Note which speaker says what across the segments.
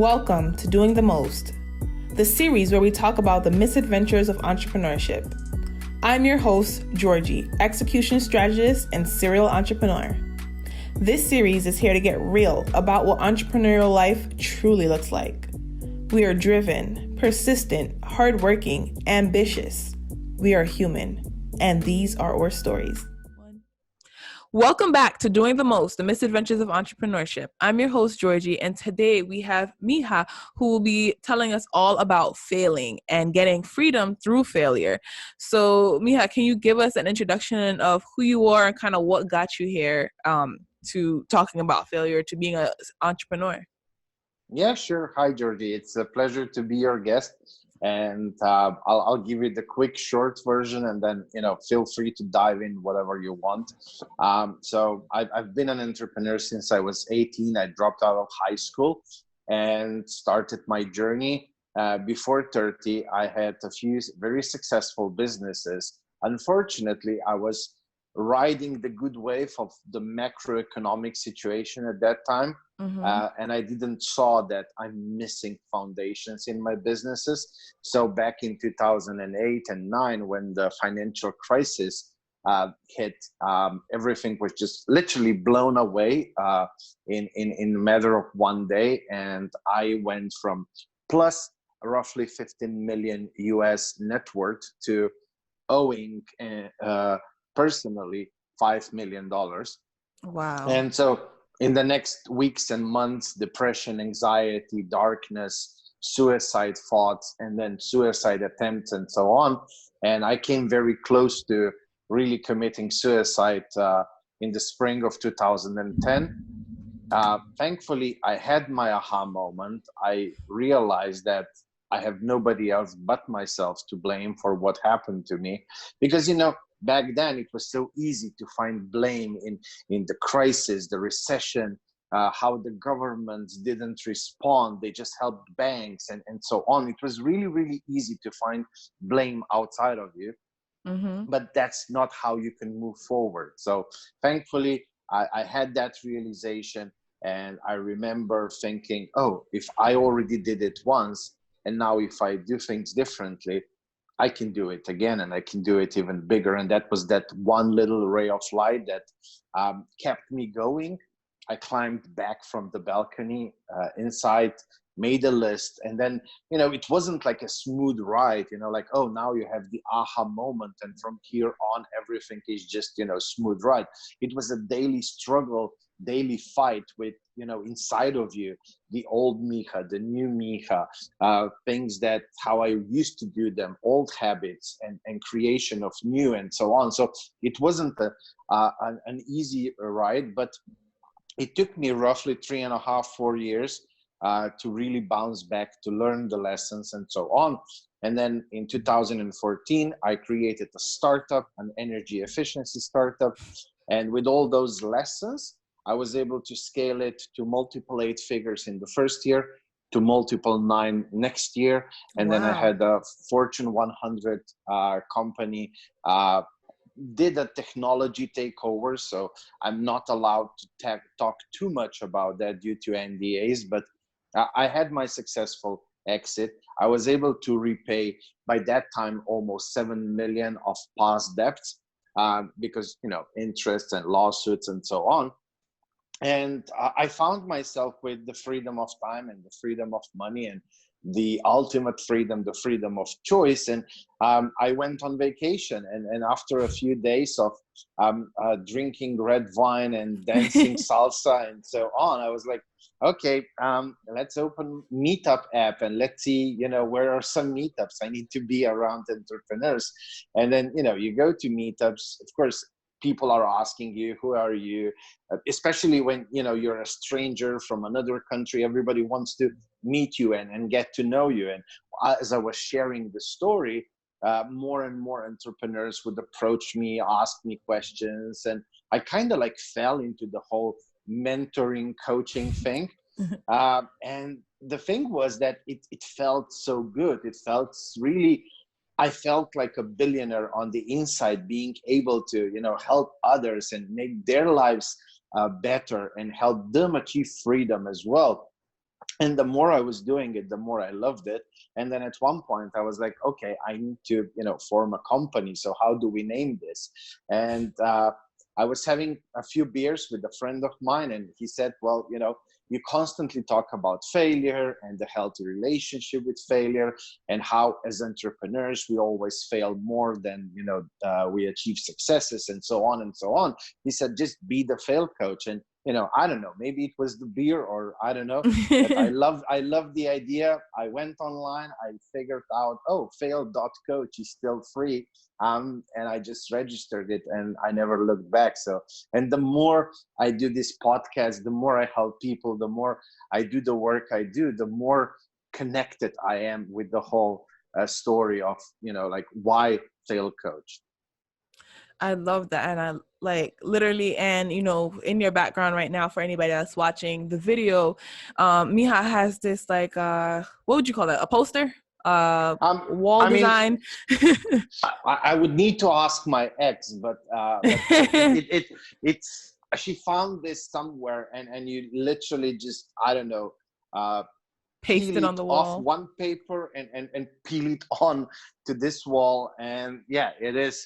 Speaker 1: Welcome to Doing the Most, the series where we talk about the misadventures of entrepreneurship. I'm your host, Georgie, execution strategist and serial entrepreneur. This series is here to get real about what entrepreneurial life truly looks like. We are driven, persistent, hardworking, ambitious. We are human, and these are our stories. Welcome back to Doing the Most, the misadventures of entrepreneurship. I'm your host, Georgie, and today we have Miha, who will be telling us all about failing and getting freedom through failure. So, Miha, can you give us an introduction of who you are and kind of what got you here to talking about failure, to being an entrepreneur?
Speaker 2: Yeah, sure. Hi, Georgie. It's a pleasure to be your guest. And I'll give you the quick, short version, and then feel free to dive in whatever you want. So I've been an entrepreneur since I was 18. I dropped out of high school and started my journey. Before 30, I had a few very successful businesses. Unfortunately, I was riding the good wave of the macroeconomic situation at that time. And I didn't saw that I'm missing foundations in my businesses. So back in 2008 and 9, when the financial crisis hit, everything was just literally blown away in a matter of one day. And I went from plus roughly 15 million US net worth to owing personally $5 million.
Speaker 1: Wow.
Speaker 2: And so in the next weeks and months, depression, anxiety, darkness, suicide thoughts, and then suicide attempts and so on. And I came very close to really committing suicide in the spring of 2010. Thankfully, I had my aha moment. I realized that I have nobody else but myself to blame for what happened to me. Because, back then it was so easy to find blame in the crisis, the recession, how the governments didn't respond. They just helped banks and so on. It was really, really easy to find blame outside of you. But that's not how you can move forward. So thankfully, I had that realization. And I remember thinking, oh, if I already did it once, and now if I do things differently, I can do it again, and I can do it even bigger. And that was that one little ray of light that kept me going. I climbed back from the balcony inside, made a list, and then, it wasn't like a smooth ride, like, oh, now you have the aha moment, and from here on, everything is just, smooth ride. It was a daily struggle, daily fight with, inside of you, the old Miha, the new Miha, things that how I used to do them, old habits and creation of new and so on. So it wasn't an easy ride, but it took me roughly 3.5, 4 years to really bounce back, to learn the lessons and so on. And then in 2014, I created a startup, an energy efficiency startup. And with all those lessons, I was able to scale it to multiple 8 figures in the first year, to multiple 9 next year. And then I had a Fortune 100 company, did a technology takeover. So I'm not allowed to talk too much about that due to NDAs, but I had my successful exit. I was able to repay by that time almost 7 million of past debts because, interest and lawsuits and so on. And I found myself with the freedom of time and the freedom of money and the ultimate freedom, the freedom of choice. And I went on vacation. And after a few days of drinking red wine and dancing salsa and so on, I was like, okay, let's open Meetup app and let's see, where are some meetups? I need to be around entrepreneurs. And then, you go to meetups, of course, people are asking you, who are you? Especially when, you're a stranger from another country, everybody wants to meet you and get to know you. And as I was sharing the story, more and more entrepreneurs would approach me, ask me questions. And I kind of like fell into the whole mentoring coaching thing. And the thing was that it felt so good. It felt really, I felt like a billionaire on the inside, being able to, help others and make their lives better and help them achieve freedom as well. And the more I was doing it, the more I loved it. And then at one point I was like, okay, I need to, form a company. So how do we name this? And I was having a few beers with a friend of mine, and he said, well, you constantly talk about failure and the healthy relationship with failure, and how as entrepreneurs we always fail more than we achieve successes, and so on and so on. He said, just be the fail coach. And I don't know, maybe it was the beer, or I don't know, but I love the idea. I went online, I figured out, fail.coach is still free. And I just registered it, and I never looked back. So, and the more I do this podcast, the more I help people, the more I do the work I do, the more connected I am with the whole story of, like, why fail coach.
Speaker 1: I love that. And I like literally, and in your background right now, for anybody that's watching the video, Miha has this like, what would you call that? A poster? Wall design.
Speaker 2: I would need to ask my ex, but it's she found this somewhere, and you literally just, I don't know,
Speaker 1: paste it on the wall
Speaker 2: off one paper and peel it on to this wall. And yeah, it is.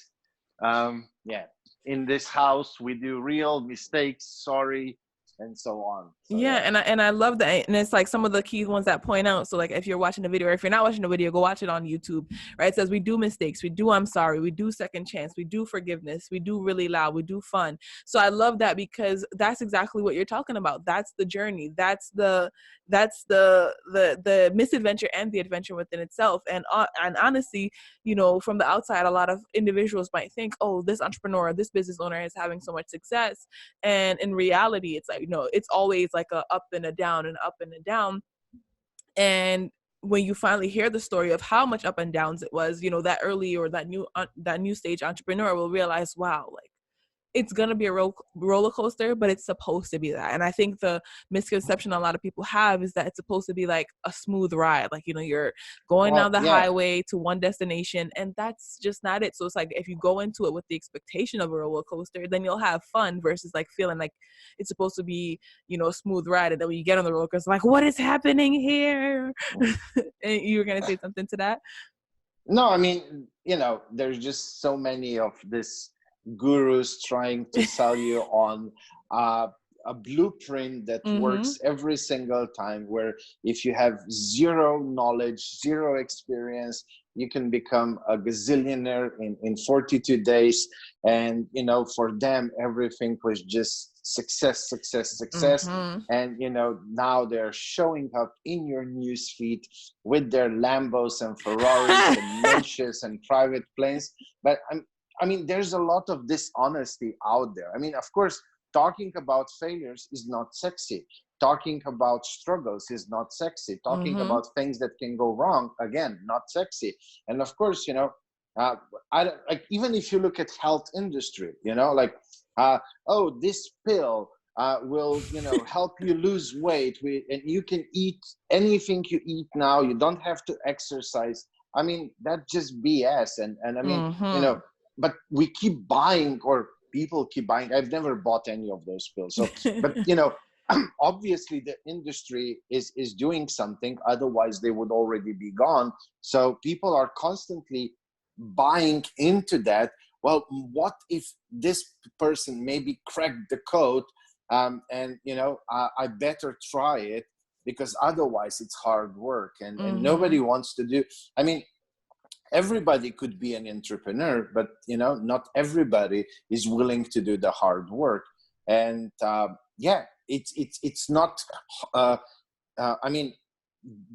Speaker 2: In this house we do real mistakes, sorry, and so on. So,
Speaker 1: and I love that. And it's like some of the key ones that point out. So like if you're watching the video, or if you're not watching the video, go watch it on YouTube, right? It says we do mistakes, we do I'm sorry, we do second chance, we do forgiveness, we do really loud, we do fun. So I love that, because that's exactly what you're talking about. That's the journey. That's the misadventure and the adventure within itself. And honestly, from the outside, a lot of individuals might think, oh, this entrepreneur, this business owner is having so much success. And in reality, it's like, it's always like a up and a down and up and a down. And when you finally hear the story of how much up and downs it was, that early or that new stage entrepreneur will realize, wow, like it's going to be a roller coaster, but it's supposed to be that. And I think the misconception a lot of people have is that it's supposed to be like a smooth ride. Like, you're going down the highway to one destination, and that's just not it. So it's like, if you go into it with the expectation of a roller coaster, then you'll have fun, versus like feeling like it's supposed to be, a smooth ride. And then when you get on the roller coaster, like, what is happening here? And you were going to say something to that?
Speaker 2: No, I mean, there's just so many of this gurus trying to sell you on a blueprint that works every single time, where if you have zero knowledge, zero experience, you can become a gazillionaire in 42 days. And for them everything was just success. And now they're showing up in your newsfeed with their Lambos and Ferraris and Porsches and private planes. But I mean, there's a lot of dishonesty out there. I mean, of course, talking about failures is not sexy. Talking about struggles is not sexy. Talking about things that can go wrong, again, not sexy. And of course, even if you look at health industry, this pill will, help you lose weight, and you can eat anything you eat now. You don't have to exercise. I mean, that's just BS. And I mean, but we keep buying, or people keep buying. I've never bought any of those pills. So, but obviously the industry is doing something, otherwise they would already be gone. So people are constantly buying into that. Well, what if this person maybe cracked the code, and I better try it, because otherwise it's hard work, and nobody wants to do. I mean, everybody could be an entrepreneur, but not everybody is willing to do the hard work. And it's not. I mean,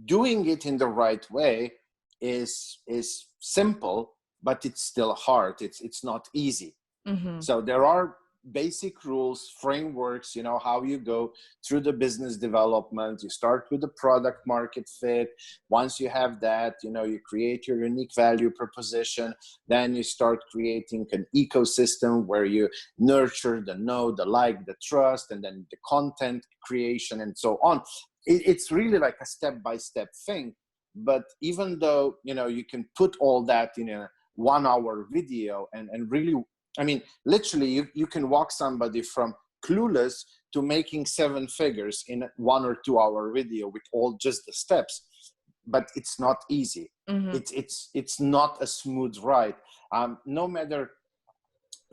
Speaker 2: doing it in the right way is simple, but it's still hard. It's not easy. So there are basic rules, frameworks, how you go through the business development. You start with the product market fit. Once you have that, you create your unique value proposition. Then you start creating an ecosystem where you nurture the know, the like, the trust, and then the content creation and so on. It's really like a step-by-step thing. But even though, you can put all that in a 1 hour video and really, I mean, literally, you can walk somebody from clueless to making 7 figures in a 1 or 2 hour video with all just the steps. But it's not easy. It's not a smooth ride. No matter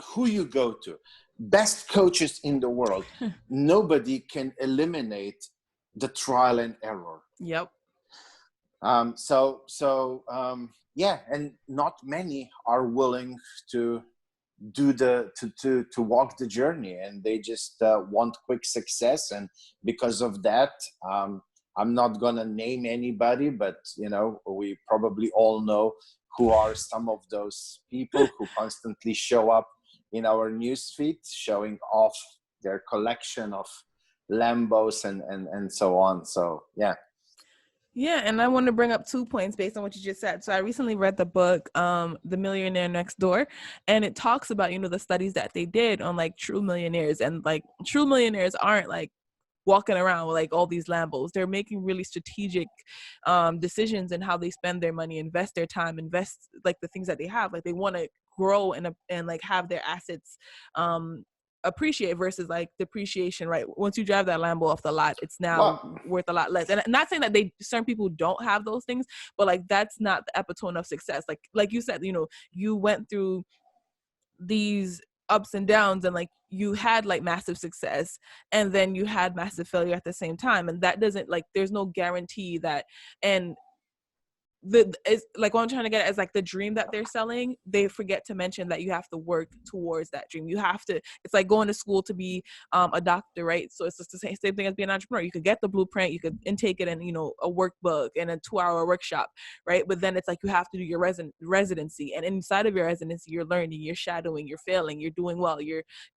Speaker 2: who you go to, best coaches in the world, nobody can eliminate the trial and error.
Speaker 1: Yep.
Speaker 2: Yeah, and not many are willing to do to walk the journey, and they just want quick success. And because of that, I'm not gonna name anybody, but we probably all know who are some of those people who constantly show up in our newsfeed, showing off their collection of Lambos and so on. So yeah.
Speaker 1: Yeah, and I want to bring up 2 points based on what you just said. So I recently read the book, The Millionaire Next Door, and it talks about, the studies that they did on like true millionaires, and like true millionaires aren't like walking around with like all these Lambos. They're making really strategic decisions in how they spend their money, invest their time, invest like the things that they have. Like they want to grow and like have their assets appreciate versus like depreciation, right? Once you drive that Lambo off the lot, it's now worth a lot less. And I'm not saying that certain people don't have those things, but like that's not the epitome of success. Like you said, you went through these ups and downs, and like you had like massive success and then you had massive failure at the same time, and that doesn't like, there's no guarantee that. And is like what I'm trying to get at is like the dream that they're selling, they forget to mention that you have to work towards that dream. You have to, it's like going to school to be a doctor, right? So it's just the same thing as being an entrepreneur. You could get the blueprint, you could intake it in, a workbook and a 2-hour workshop, right? But then it's like you have to do your residency, and inside of your residency, you're learning, you're shadowing, you're failing, you're doing well,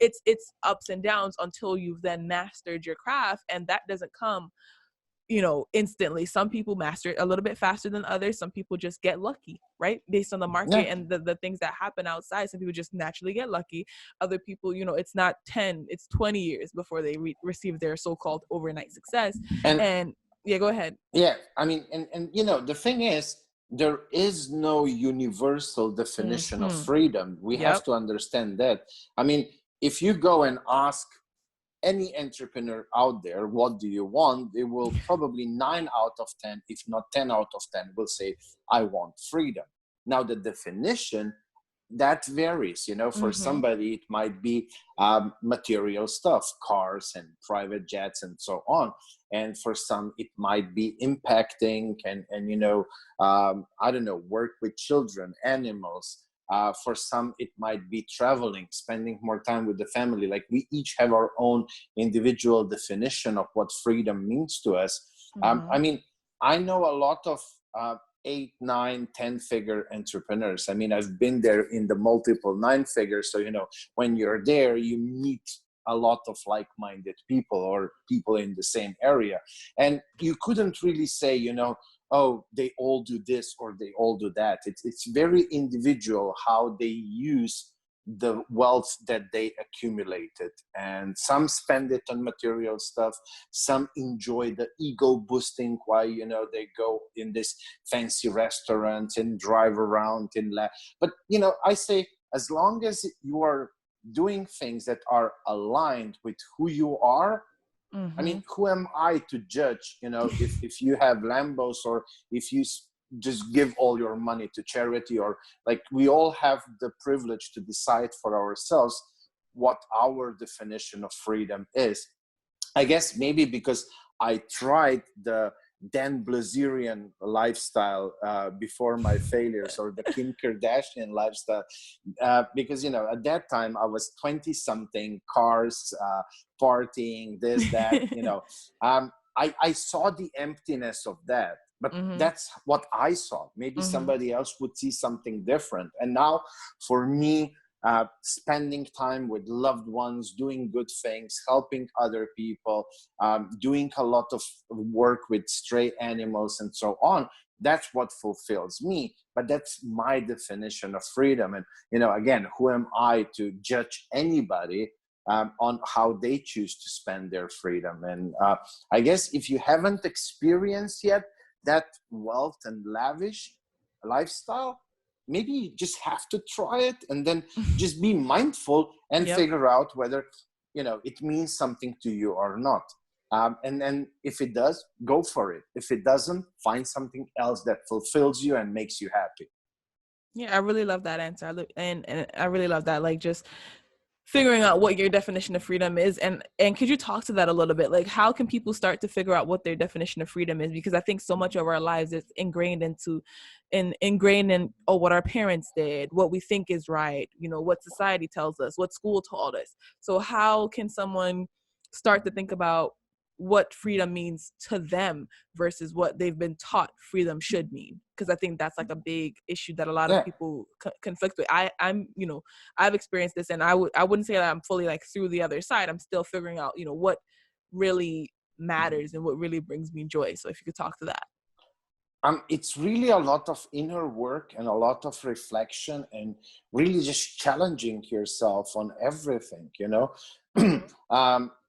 Speaker 1: it's ups and downs until you've then mastered your craft, and that doesn't come instantly. Some people master it a little bit faster than others. Some people just get lucky, right? Based on the market and the things that happen outside. Some people just naturally get lucky. Other people, it's not 10, it's 20 years before they receive their so-called overnight success. And yeah, go ahead.
Speaker 2: Yeah, I mean, and the thing is, there is no universal definition of freedom. We have to understand that. I mean, if you go and ask any entrepreneur out there, what do you want? They will probably 9 out of 10, if not 10 out of 10, will say, I want freedom. Now, the definition, that varies. For somebody, it might be material stuff, cars and private jets and so on. And for some, it might be impacting and I don't know, work with children, animals. For some, it might be traveling, spending more time with the family. Like we each have our own individual definition of what freedom means to us. I mean, I know a lot of 8, 9, 10 figure entrepreneurs. I mean, I've been there in the multiple 9 figures. So, when you're there, you meet a lot of like-minded people or people in the same area. And you couldn't really say, oh, they all do this or they all do that. It's very individual how they use the wealth that they accumulated. And some spend it on material stuff. Some enjoy the ego boosting while, they go in this fancy restaurants and drive around but, I say, as long as you are doing things that are aligned with who you are, I mean, who am I to judge, if you have Lambos or if you just give all your money to charity, or like we all have the privilege to decide for ourselves what our definition of freedom is. I guess maybe because I tried the Dan Blazerian lifestyle before my failures, or the Kim Kardashian lifestyle, because at that time I was 20 something, cars, partying, this, that. I saw the emptiness of that, but that's what I saw. Maybe somebody else would see something different. And now for me, spending time with loved ones, doing good things, helping other people, doing a lot of work with stray animals and so on, that's what fulfills me. But that's my definition of freedom. And, again, who am I to judge anybody on how they choose to spend their freedom? And I guess if you haven't experienced yet that wealth and lavish lifestyle, maybe you just have to try it and then just be mindful and figure out whether it means something to you or not. And then if it does, go for it. If it doesn't, find something else that fulfills you and makes you happy.
Speaker 1: Yeah, I really love that answer. And I really love that, like, just figuring out what your definition of freedom is. And could you talk to that a little bit? Like, how can people start to figure out what their definition of freedom is? Because I think so much of our lives is ingrained in what our parents did, what we think is right, what society tells us, what school taught us. So how can someone start to think about what freedom means to them versus what they've been taught freedom should mean? Because I think that's like a big issue that a lot of people conflict with. I've experienced this, and I wouldn't say that I'm fully like through the other side. I'm still figuring out, what really matters and what really brings me joy. So if you could talk to that.
Speaker 2: It's really a lot of inner work and a lot of reflection and really just challenging yourself on everything,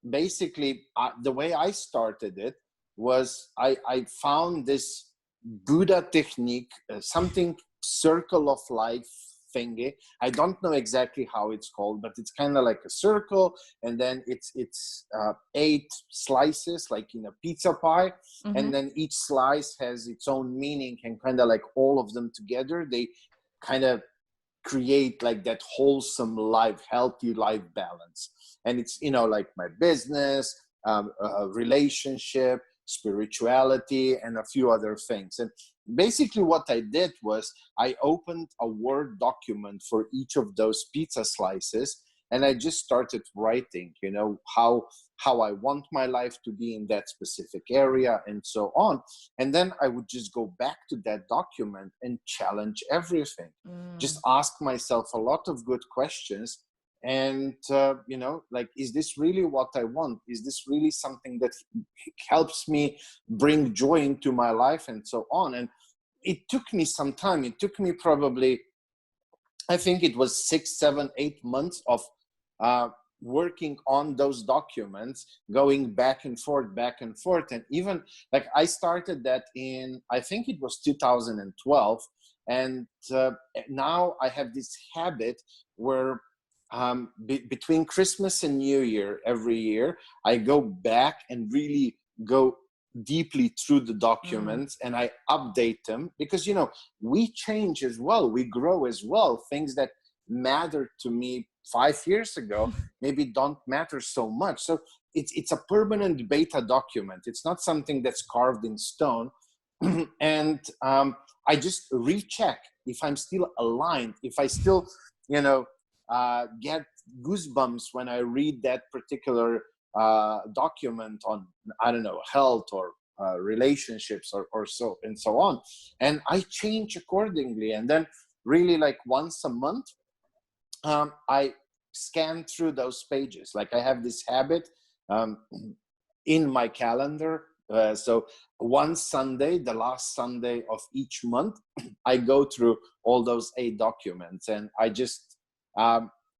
Speaker 2: Basically, the way I started it was I found this Buddha technique, something circle of life thingy. I don't know exactly how it's called, but it's kind of like a circle, and then it's 8 slices, like in a pizza pie, and then each slice has its own meaning, and kind of like all of them together, they kind of create like that wholesome life, healthy life balance. And it's like my business, relationship, spirituality, and a few other things. And basically what I did was I opened a Word document for each of those pizza slices, and I just started writing, how I want my life to be in that specific area and so on. And then I would just go back to that document and challenge everything. Just ask myself a lot of good questions. And, like, is this really what I want? Is this really something that helps me bring joy into my life and so on? And it took me some time. It took me probably, I think it was 6, 7, 8 months of working on those documents, going back and forth. And even like I started that in, I think it was 2012. And now I have this habit where between Christmas and New Year every year, I go back and really go deeply through the documents and I update them, because we change as well, we grow as well. Things that mattered to me 5 years ago maybe don't matter so much. So it's a permanent beta document. It's not something that's carved in stone. And I just recheck if I'm still aligned, if I still get goosebumps when I read that particular document on, I don't know, health or relationships or so and so on. And I change accordingly. And then really like once a month, I scan through those pages. Like I have this habit in my calendar. So one Sunday, the last Sunday of each month, I go through all those 8 documents, and I just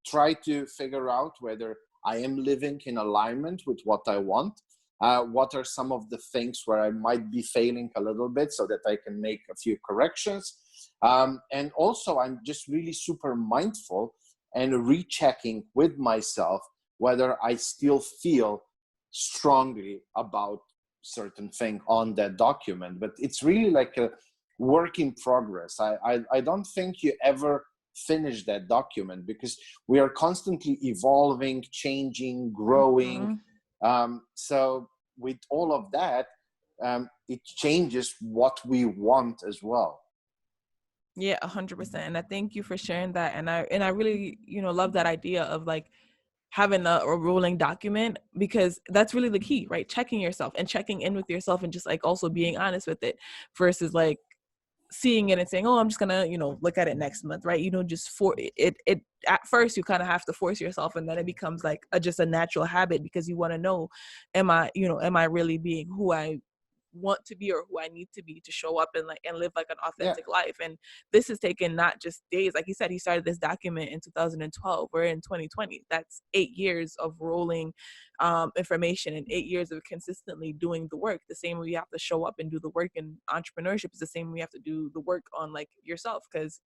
Speaker 2: try to figure out whether I am living in alignment with what I want. What are some of the things where I might be failing a little bit, so that I can make a few corrections. And also I'm just really super mindful and rechecking with myself whether I still feel strongly about certain thing on that document. But it's really like a work in progress. I don't think you ever finish that document, because we are constantly evolving, changing, growing. So with all of that, it changes what we want as well.
Speaker 1: Yeah, 100%. And I thank you for sharing that. And I really, love that idea of like having a rolling document, because that's really the key, right? Checking yourself and checking in with yourself, and just like also being honest with it, versus like seeing it and saying, oh, I'm just gonna, look at it next month, right? Just for it at first you kind of have to force yourself, and then it becomes like just a natural habit, because you want to know, am I really being who I want to be or who I need to be to show up and live like an authentic life. And this has taken not just days. Like you said, he started this document in 2012. We're in 2020. That's 8 years of rolling information, and 8 years of consistently doing the work. The same way you have to show up and do the work in entrepreneurship is the same way you have to do the work on like yourself, because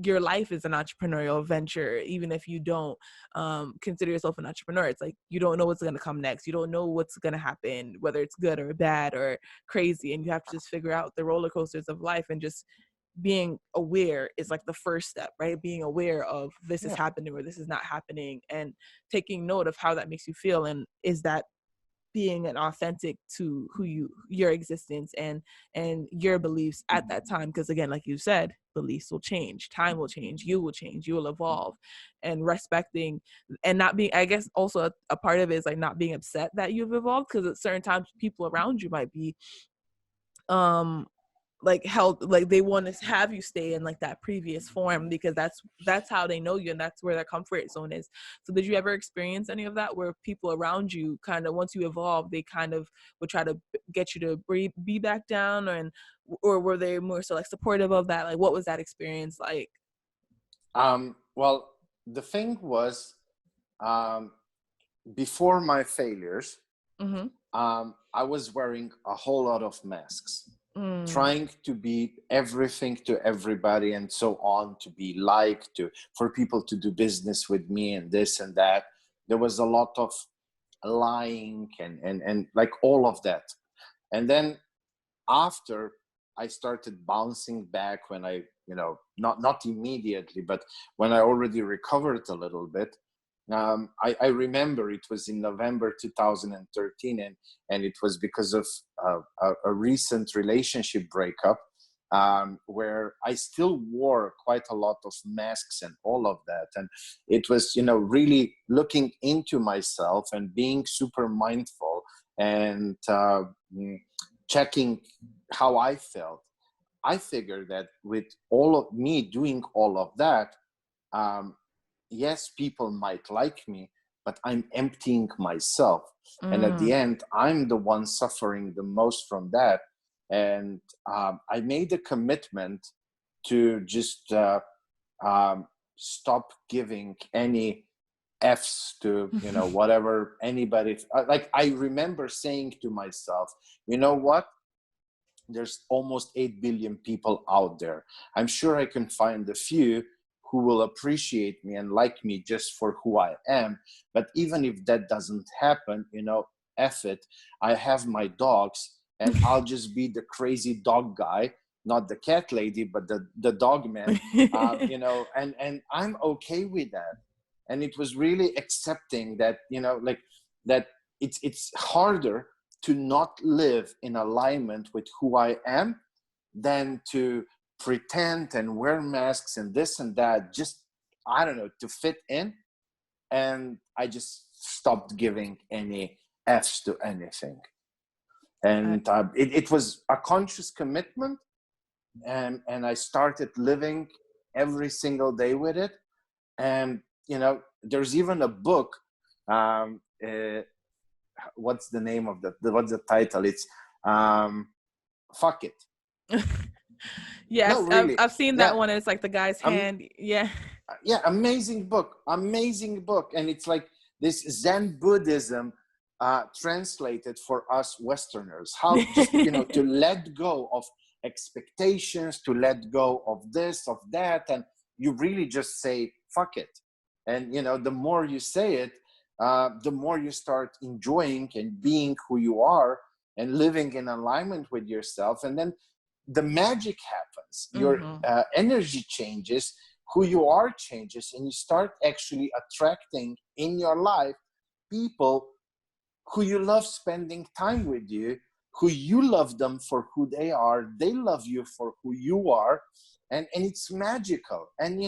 Speaker 1: your life is an entrepreneurial venture, even if you don't consider yourself an entrepreneur. It's like you don't know what's going to come next. You don't know what's going to happen, whether it's good or bad or crazy. And you have to just figure out the roller coasters of life, and just being aware is like the first step, right? Being aware of this is happening or this is not happening, and taking note of how that makes you feel. And is that being an authentic to your existence and your beliefs at that time? Because again, like you said, beliefs will change, time will change, you will evolve. And respecting and not being, I guess also a part of it is like not being upset that you've evolved, because at certain times people around you might be like held, like they want to have you stay in like that previous form, because that's how they know you and that's where their comfort zone is. So did you ever experience any of that, where people around you kind of, once you evolve, they kind of would try to get you to be back down, or were they more so like supportive of that? Like, what was that experience like?
Speaker 2: Well, the thing was, before my failures, I was wearing a whole lot of masks, trying to be everything to everybody and so on, to be liked, for people to do business with me and this and that. There was a lot of lying and like all of that. And then after I started bouncing back, when I, not immediately, but when I already recovered a little bit, I remember it was in November 2013, and it was because of a recent relationship breakup, where I still wore quite a lot of masks and all of that. And it was, really looking into myself and being super mindful and checking how I felt. I figured that with all of me doing all of that, yes, people might like me, but I'm emptying myself. And at the end, I'm the one suffering the most from that. And I made a commitment to just stop giving any F's to, whatever anybody, like I remember saying to myself, you know what? There's almost 8 billion people out there. I'm sure I can find a few who will appreciate me and like me just for who I am. But even if that doesn't happen, F it. I have my dogs, and I'll just be the crazy dog guy, not the cat lady, but the dog man, and I'm okay with that. And it was really accepting that, like that it's harder to not live in alignment with who I am than to pretend and wear masks and this and that, just, I don't know, to fit in. And I just stopped giving any F's to anything. And it was a conscious commitment. And I started living every single day with it. And, there's even a book, what's the name of what's the title? It's Fuck It.
Speaker 1: Yes,
Speaker 2: no, really.
Speaker 1: I've seen that one. It's like the guy's hand.
Speaker 2: Yeah, amazing book. And it's like this Zen Buddhism translated for us Westerners. How just, to let go of expectations, to let go of this, of that, and you really just say, fuck it. And, the more you say it, the more you start enjoying and being who you are and living in alignment with yourself. And then the magic happens. Your energy changes, who you are changes, and you start actually attracting in your life people who you love spending time with you, who you love them for who they are, they love you for who you are, and it's magical. And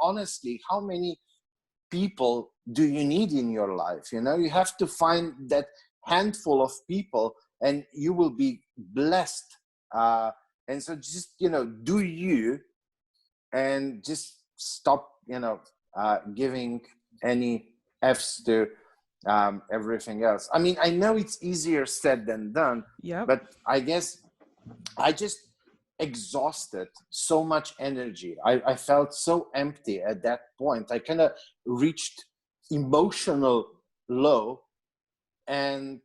Speaker 2: honestly, how many people do you need in your life? You have to find that handful of people and you will be blessed. And so just, do you, and just stop, giving any F's to everything else. I mean, I know it's easier said than done, but I guess I just exhausted so much energy. I felt so empty at that point. I kind of reached emotional low. And,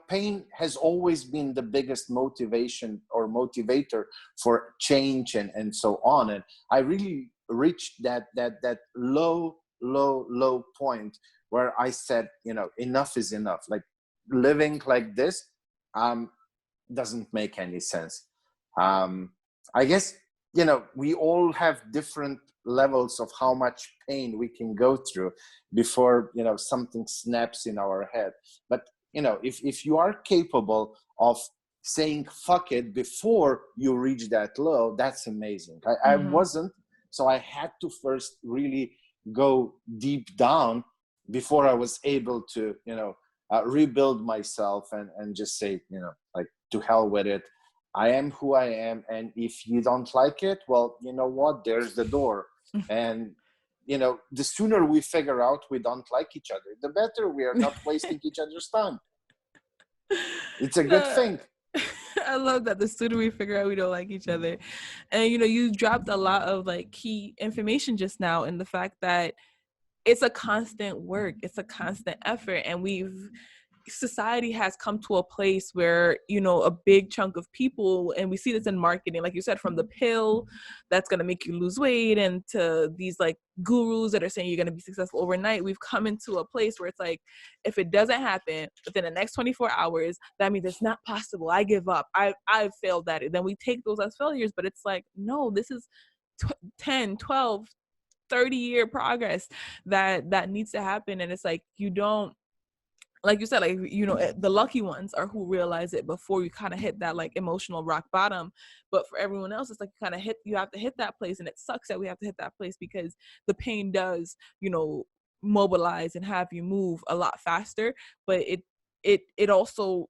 Speaker 2: pain has always been the biggest motivation or motivator for change and so on. And I really reached that low point where I said, enough is enough. Like living like this doesn't make any sense. I guess, we all have different levels of how much pain we can go through before, something snaps in our head. But, if you are capable of saying fuck it before you reach that low, that's amazing. I wasn't, so I had to first really go deep down before I was able to, rebuild myself and just say, like, to hell with it. I am who I am. And if you don't like it, well, you know what? There's the door. And, the sooner we figure out we don't like each other, the better. We are not wasting each other's time. It's a good thing.
Speaker 1: I love that. The sooner we figure out we don't like each other. And, you dropped a lot of like key information just now, in the fact that it's a constant work. It's a constant effort. And society has come to a place where, a big chunk of people, and we see this in marketing, like you said, from the pill that's going to make you lose weight and to these like gurus that are saying you're going to be successful overnight. We've come into a place where it's like, if it doesn't happen within the next 24 hours, that means it's not possible. I give up. I've failed at it. Then we take those as failures, but it's like, no, this is 10, 12, 30-year progress that needs to happen. And it's like, you don't, like you said, like, the lucky ones are who realize it before you kind of hit that like emotional rock bottom. But for everyone else, it's like you have to hit that place. And it sucks that we have to hit that place, because the pain does, mobilize and have you move a lot faster. But it also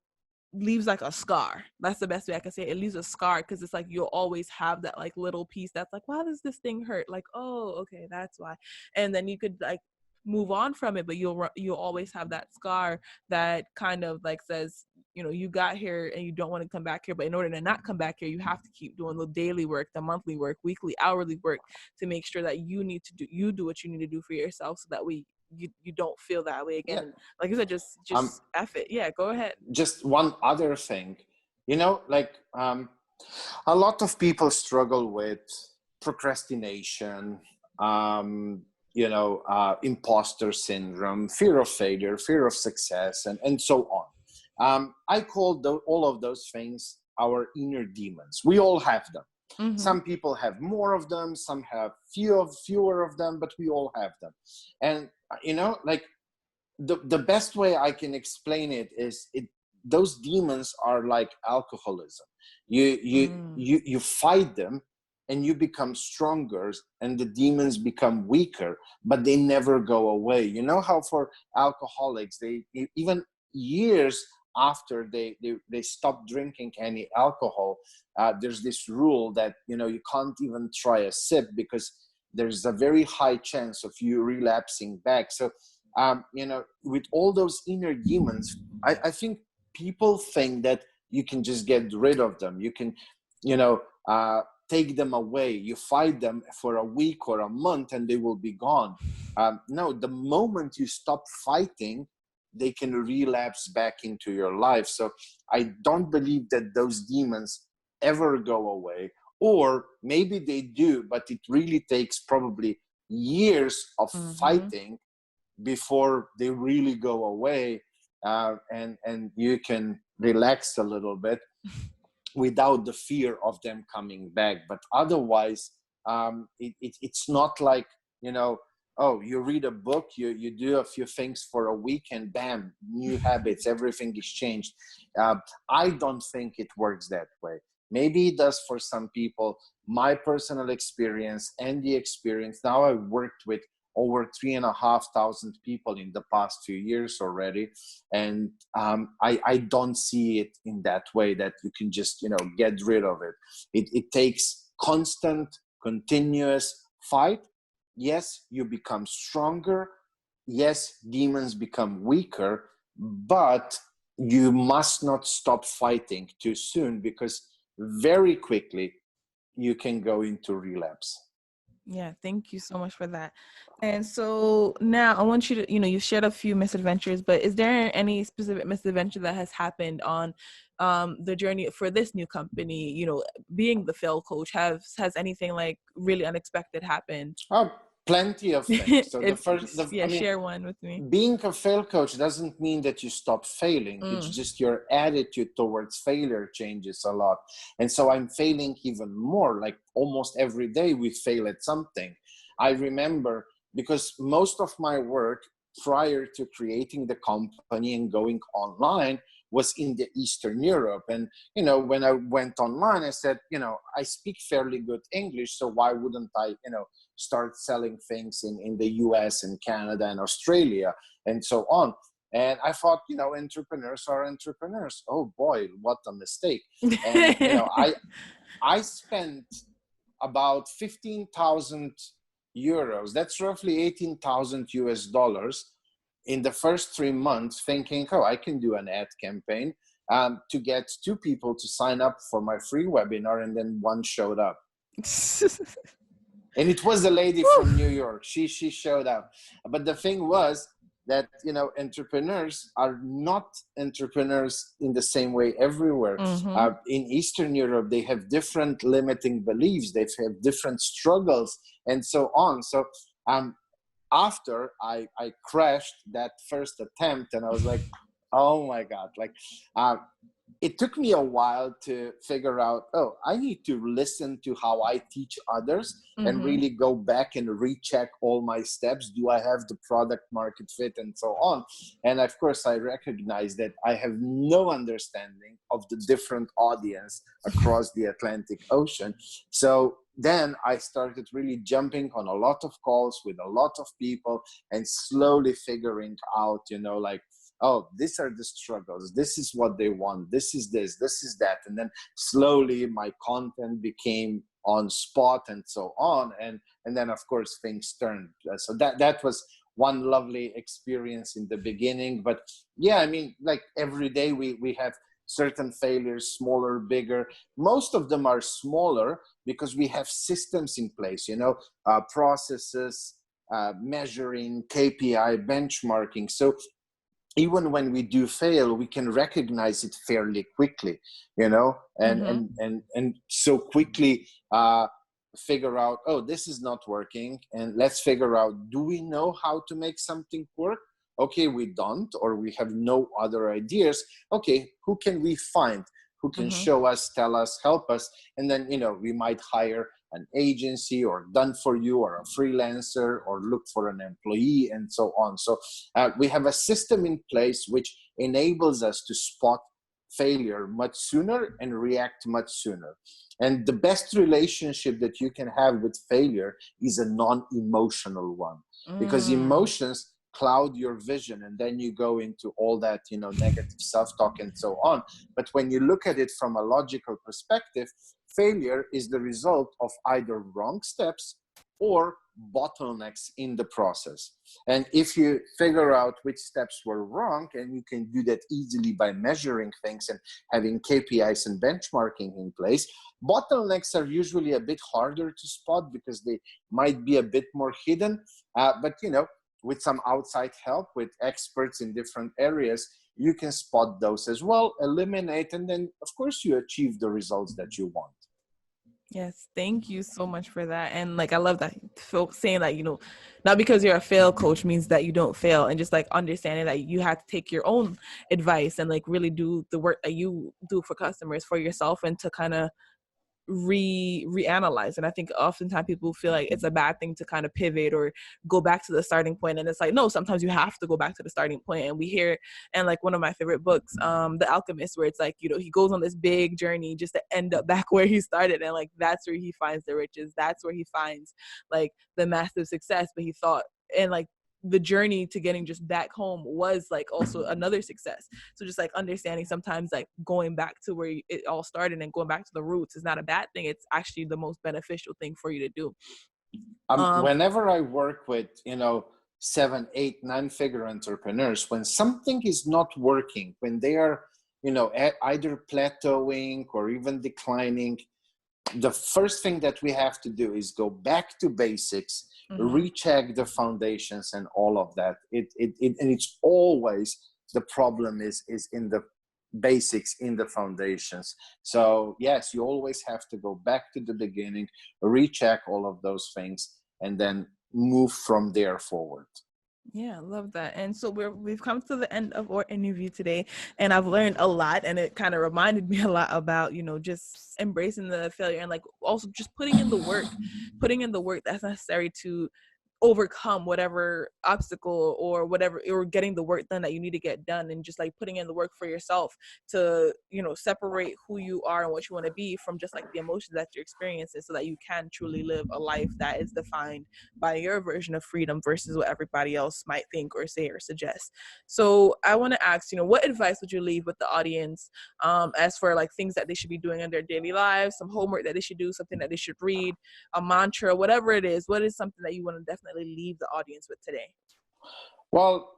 Speaker 1: leaves like a scar. That's the best way I can say it. It leaves a scar, because it's like you'll always have that like little piece that's like, why does this thing hurt? Like, oh, okay, that's why. And then you could like move on from it, but you'll always have that scar that kind of like says, you got here and you don't want to come back here, but in order to not come back here, you have to keep doing the daily work, the monthly work, weekly, hourly work, to make sure that you do what you need to do for yourself, so that you don't feel that way again. Yeah. Like you said, just F it. Yeah, go ahead.
Speaker 2: Just one other thing, like a lot of people struggle with procrastination, imposter syndrome, fear of failure, fear of success, and so on. I call all of those things our inner demons. We all have them. Mm-hmm. Some people have more of them, some have fewer of them, but we all have them. And, like the best way I can explain it is those demons are like alcoholism. You fight them, and you become stronger, and the demons become weaker, but they never go away. You know how for alcoholics, they even years after they stop drinking any alcohol, there's this rule that, you can't even try a sip, because there's a very high chance of you relapsing back. So, with all those inner demons, I think people think that you can just get rid of them. You can, take them away. You fight them for a week or a month and they will be gone. No, the moment you stop fighting, they can relapse back into your life. So I don't believe that those demons ever go away, or maybe they do, but it really takes probably years of fighting before they really go away, and you can relax a little bit without the fear of them coming back. But otherwise, it's not like, you read a book, you do a few things for a week, and bam, new habits, everything is changed. I don't think it works that way. Maybe it does for some people. My personal experience and the experience, now I've worked with over 3,500 people in the past few years already. And I don't see it in that way, that you can just, get rid of it. It takes constant, continuous fight. Yes, you become stronger. Yes, demons become weaker, but you must not stop fighting too soon, because very quickly you can go into relapse.
Speaker 1: Yeah, thank you so much for that. And so now I want you to, you shared a few misadventures, but is there any specific misadventure that has happened on the journey for this new company, you know, being the fail coach, has anything like really unexpected happened?
Speaker 2: Oh, plenty of things. So
Speaker 1: Share one with me.
Speaker 2: being a fail coach doesn't mean that you stop failing. It's just your attitude towards failure changes a lot. And so I'm failing even more. Like almost every day we fail at something. I remember, because most of my work prior to creating the company and going online was in the Eastern Europe. And, you know, when I went online, I said, you know, I speak fairly good English, so why wouldn't I, you know, start selling things in the US and Canada and Australia and so on. And I thought, you know, entrepreneurs are entrepreneurs. Oh boy, what a mistake. And, you know, I spent about 15,000 euros. That's roughly 18,000 US dollars in the first 3 months, thinking, oh, I can do an ad campaign to get 2 people to sign up for my free webinar. And then 1 showed up. And it was a lady from New York. She showed up. But the thing was that, you know, entrepreneurs are not entrepreneurs in the same way everywhere. In Eastern Europe, they have different limiting beliefs. They have different struggles and so on. So after I crashed that first attempt, and I was like, oh my God, like it took me a while to figure out, oh, I need to listen to how I teach others and really go back and recheck all my steps. Do I have the product market fit and so on? And of course, I recognize that I have no understanding of the different audience across the Atlantic Ocean. So then I started really jumping on a lot of calls with a lot of people and slowly figuring out, you know, like, oh, these are the struggles. This is what they want. This is this is that. And then slowly my content became on spot and so on. And then, of course, things turned. So that was one lovely experience in the beginning. But yeah, I mean, like every day we have certain failures, smaller, bigger. Most of them are smaller because we have systems in place, you know, processes, measuring, KPI, benchmarking. So even when we do fail, we can recognize it fairly quickly, you know, and so quickly figure out, oh, this is not working. And let's figure out, do we know how to make something work? Okay, we don't, or we have no other ideas. Okay, who can we find? Who can show us, tell us, help us? And then, you know, we might hire an agency or done for you or a freelancer or look for an employee and so on. So we have a system in place which enables us to spot failure much sooner and react much sooner. And the best relationship that you can have with failure is a non-emotional one, because emotions cloud your vision and then you go into all that, you know, negative self-talk and so on. But when you look at it from a logical perspective, failure is the result of either wrong steps or bottlenecks in the process. And if you figure out which steps were wrong, and you can do that easily by measuring things and having KPIs and benchmarking in place, bottlenecks are usually a bit harder to spot because they might be a bit more hidden. But, you know, with some outside help, with experts in different areas, you can spot those as well, eliminate, and then, of course, you achieve the results that you want.
Speaker 1: Yes, thank you so much for that. And like, I love that saying that, you know, not because you're a fail coach means that you don't fail, and just like understanding that you have to take your own advice and like really do the work that you do for customers for yourself, and to kind of reanalyze. And I think oftentimes people feel like it's a bad thing to kind of pivot or go back to the starting point, and it's like, no, sometimes you have to go back to the starting point. And we hear, and like one of my favorite books, The Alchemist, where it's like, you know, he goes on this big journey just to end up back where he started, and like that's where he finds the riches, that's where he finds like the massive success. But he thought, and like the journey to getting just back home was like also another success. So just like understanding sometimes like going back to where it all started and going back to the roots is not a bad thing. It's actually the most beneficial thing for you to do.
Speaker 2: Whenever I work with, you know, 7, 8, 9-figure entrepreneurs, when something is not working, when they are, you know, either plateauing or even declining, the first thing that we have to do is go back to basics, recheck the foundations and all of that. And it's always, the problem is in the basics, in the foundations. So yes, you always have to go back to the beginning, recheck all of those things, and then move from there forward.
Speaker 1: Yeah, I love that. And so we've come to the end of our interview today, and I've learned a lot, and it kind of reminded me a lot about, just embracing the failure, and like also just putting in the work that's necessary to overcome whatever obstacle or whatever, or getting the work done that you need to get done, and just like putting in the work for yourself to separate who you are and what you want to be from just like the emotions that you're experiencing, so that you can truly live a life that is defined by your version of freedom versus what everybody else might think or say or suggest. So I want to ask, what advice would you leave with the audience as for like things that they should be doing in their daily lives, some homework that they should do, something that they should read, a mantra, whatever it is? What is something that you want to definitely leave the audience with today?
Speaker 2: Well,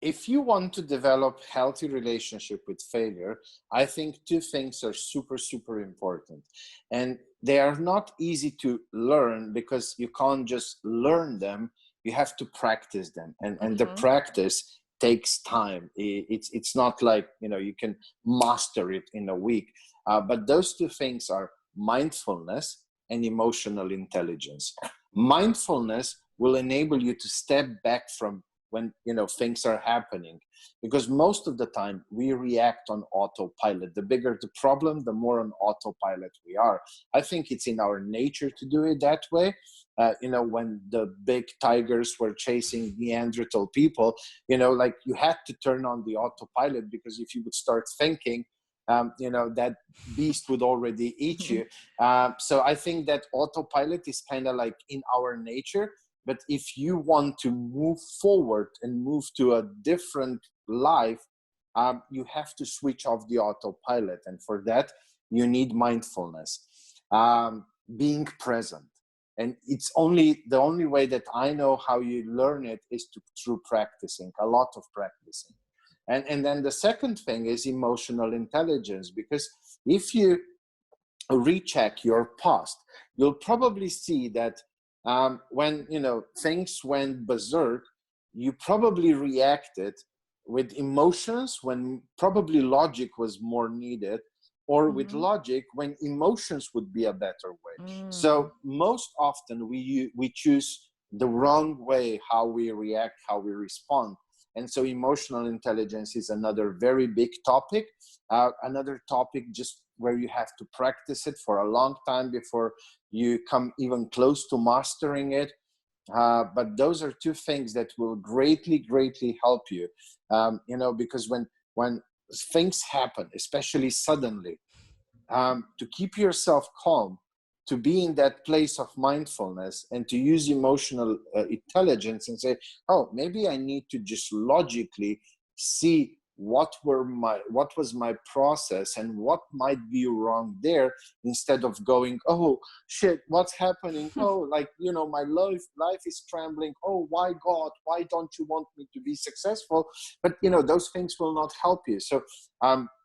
Speaker 2: if you want to develop healthy relationship with failure, I think two things are super, super important. And they are not easy to learn because you can't just learn them. You have to practice them. And the practice takes time. It's not like, you can master it in a week. But those two things are mindfulness and emotional intelligence. Mindfulness will enable you to step back from when things are happening, because most of the time we react on autopilot. The bigger the problem, the more on autopilot we are. I think it's in our nature to do it that way. When the big tigers were chasing Neanderthal people, like you had to turn on the autopilot, because if you would start thinking, that beast would already eat you. So I think that autopilot is kind of like in our nature. But if you want to move forward and move to a different life, you have to switch off the autopilot. And for that, you need mindfulness, being present. And it's the only way that I know how you learn it is through practicing, a lot of practicing. And then the second thing is emotional intelligence, because if you recheck your past, you'll probably see that when things went berserk, you probably reacted with emotions when probably logic was more needed, or with logic when emotions would be a better way. So most often we choose the wrong way how we react, how we respond. And so emotional intelligence is another very big topic, another topic just where you have to practice it for a long time before you come even close to mastering it. But those are two things that will greatly, greatly help you, because when things happen, especially suddenly, to keep yourself calm, to be in that place of mindfulness, and to use emotional intelligence and say, oh, maybe I need to just logically see what was my process and what might be wrong there, instead of going, oh shit, what's happening? Oh, my life is trembling. Oh, why God, why don't you want me to be successful? But those things will not help you. So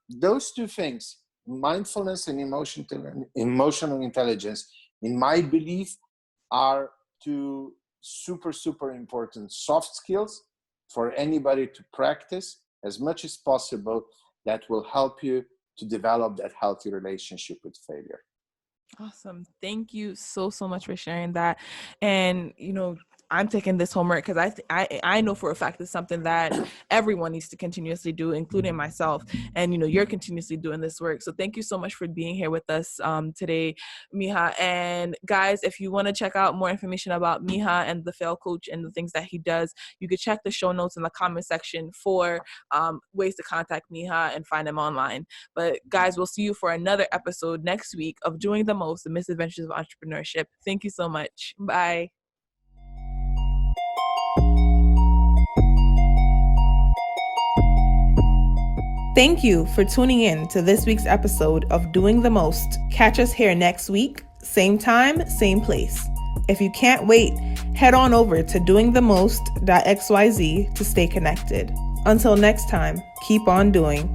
Speaker 2: those two things, mindfulness and emotional intelligence, in my belief, are two super, super important soft skills for anybody to practice as much as possible, that will help you to develop that healthy relationship with failure.
Speaker 1: Awesome. Thank you so much for sharing that. And, I'm taking this homework because I know for a fact it's something that everyone needs to continuously do, including myself. And, you're continuously doing this work. So thank you so much for being here with us today, Miha. And guys, if you want to check out more information about Miha and the Fail Coach and the things that he does, you could check the show notes in the comment section for ways to contact Miha and find him online. But guys, we'll see you for another episode next week of Doing the Most, the Misadventures of Entrepreneurship. Thank you so much. Bye. Thank you for tuning in to this week's episode of Doing the Most. Catch us here next week, same time, same place. If you can't wait, head on over to doingthemost.xyz to stay connected. Until next time, keep on doing.